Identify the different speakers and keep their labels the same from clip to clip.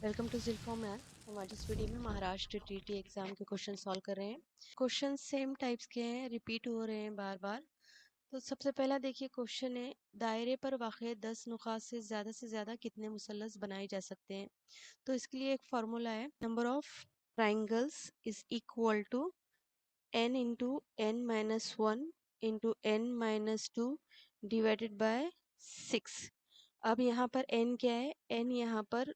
Speaker 1: Welcome to ज़िल्फा math. हम आज इस वीडियो में महाराष्ट्र टीटी एग्ज़ाम के क्वेश्चन सॉल्व कर रहे हैं। क्वेश्चन सेम टाइप्स के हैं, रिपीट हो रहे हैं बार बार। तो सबसे पहला देखिए क्वेश्चन है, दायरे पर वाक़े 10 नुकात से ज़्यादा कितने मुसल्लस बनाए जा सकते हैं। तो इसके लिए एक फार्मूला है, number of triangles is equal to n into n minus 1 into n minus 2 divided by 6। अब यहाँ पर n क्या है? n यहाँ पर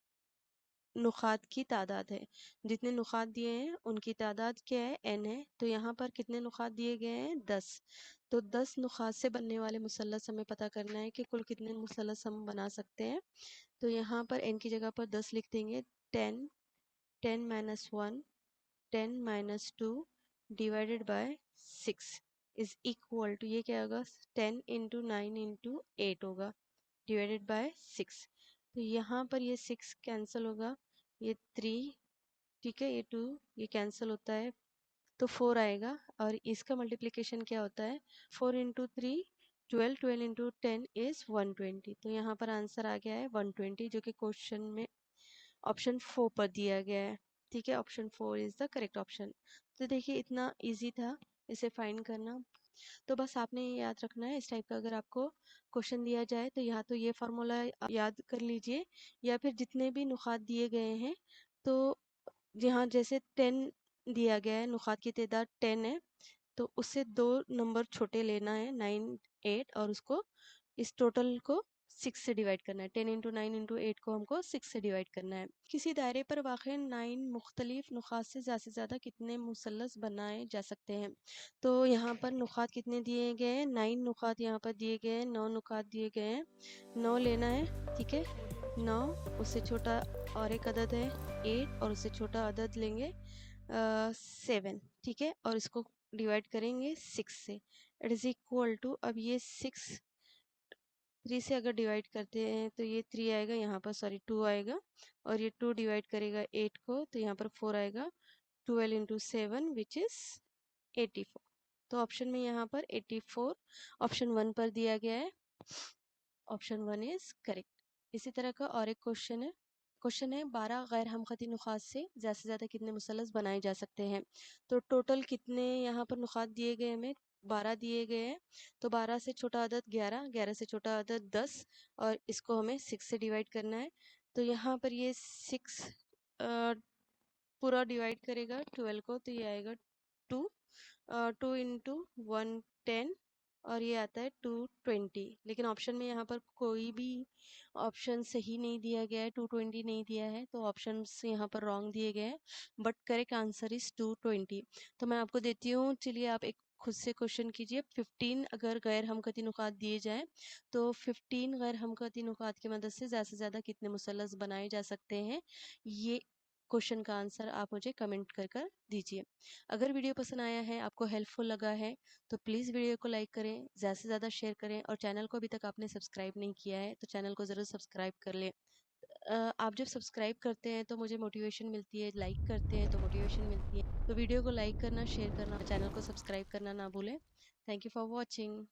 Speaker 1: नुकात की तादाद है, जितने नुकात दिए हैं उनकी तादाद क्या है? n है। तो यहाँ पर कितने नुकात दिए गए हैं? 10। तो 10 नुकात से बनने वाले मुसल्लस हमें पता करना है कि कुल कितने मुसल्लस हम बना सकते हैं। तो यहाँ पर n की जगह पर 10 लिख देंगे। 10, 10 minus 1, 10 minus 2 divided by 6 is equal to, ये क्या होगा? 10 इंटू 9 इंटू 8 होगा, डिवाइडेड बाय 6। तो यहाँ पर ये 6 कैंसिल होगा, ये 3, ठीक है, ये 2, ये कैंसिल होता है तो 4 आएगा। और इसका मल्टीप्लिकेशन क्या होता है? 4 इंटू 3 12, 12 इंटू 10 इज 120। तो यहाँ पर आंसर आ गया है 120, जो कि क्वेश्चन में ऑप्शन 4 पर दिया गया है। ठीक है, option 4 is the correct option. तो देखिए इतना इजी था इसे फाइंड करना। तो बस आपने ये याद रखना है, इस टाइप का अगर आपको क्वेश्चन दिया जाए तो या तो ये फार्मूला याद कर लीजिए, या फिर जितने भी नुकात दिए गए हैं, तो यहाँ जैसे 10 दिया गया है, नुकात की तादाद 10 है, तो उससे 2 नंबर छोटे लेना है, 9, 8, और उसको इस टोटल को 6 से डिवाइड करना है। 10 इंटू 9 इंटू 8 को हमको 6 से डिवाइड करना है। किसी दायरे पर वाक़े 9 मुख्तलिफ नुकात से ज़्यादा कितने मुसल्लस बनाए जा सकते हैं। तो यहाँ पर नुकात कितने दिए गए हैं? 9 नुकात यहाँ पर दिए गए हैं, 9 नुकात दिए गए हैं। 9 लेना है, ठीक है, 9, उससे छोटा और एक अदद है 8, और उससे छोटा अदद लेंगे 7, ठीक है, और इसको डिवाइड करेंगे 6 से। इट इज़ इक्वल टू, अब ये 6 3 से अगर डिवाइड करते हैं तो ये 3 आएगा, यहाँ पर सॉरी 2 आएगा, और ये 2 डिवाइड करेगा 8 को तो यहाँ पर 4 आएगा। 12 इंटू 7 विच इज़ 84। तो ऑप्शन में यहाँ पर 84 ऑप्शन 1 पर दिया गया है। Option 1 is correct. इसी तरह का और एक क्वेश्चन है 12 गैर हमखती नुकात से ज़्यादा कितने मुसल्लस बनाए जा सकते हैं। तो टोटल कितने यहाँ पर नुकात दिए गए हमें? 12 दिए गए हैं। तो 12 से छोटा अदद 11, 11 से छोटा अदद 10, और इसको हमें 6 से डिवाइड करना है। तो यहाँ पर ये 6 पूरा डिवाइड करेगा 12 को, तो ये आएगा 2, 2 इंटू 1 10, और ये आता है 220। लेकिन ऑप्शन में यहाँ पर कोई भी ऑप्शन सही नहीं दिया गया है, 220 नहीं दिया है, तो ऑप्शन यहाँ पर रॉन्ग दिए गए हैं, बट करेक्ट आंसर इज 220। तो मैं आपको देती हूँ, चलिए आप एक खुद से क्वेश्चन कीजिए। 15 अगर गैर हमकती नुकात दिए जाएं तो 15 गैर हमकती नुकात की मदद से ज़्यादा कितने मुसल्लस बनाए जा सकते हैं। ये क्वेश्चन का आंसर आप मुझे कमेंट कर दीजिए। अगर वीडियो पसंद आया है, आपको हेल्पफुल लगा है, तो प्लीज़ वीडियो को लाइक करें, ज़्यादा से ज़्यादा शेयर करें, और चैनल को अभी तक आपने सब्सक्राइब नहीं किया है तो चैनल को ज़रूर सब्सक्राइब कर लें। आप जब सब्सक्राइब करते हैं तो मुझे मोटिवेशन मिलती है, लाइक करते हैं तो मोटिवेशन मिलती है। तो वीडियो को लाइक करना, शेयर करना, चैनल को सब्सक्राइब करना ना भूलें। Thank you for watching.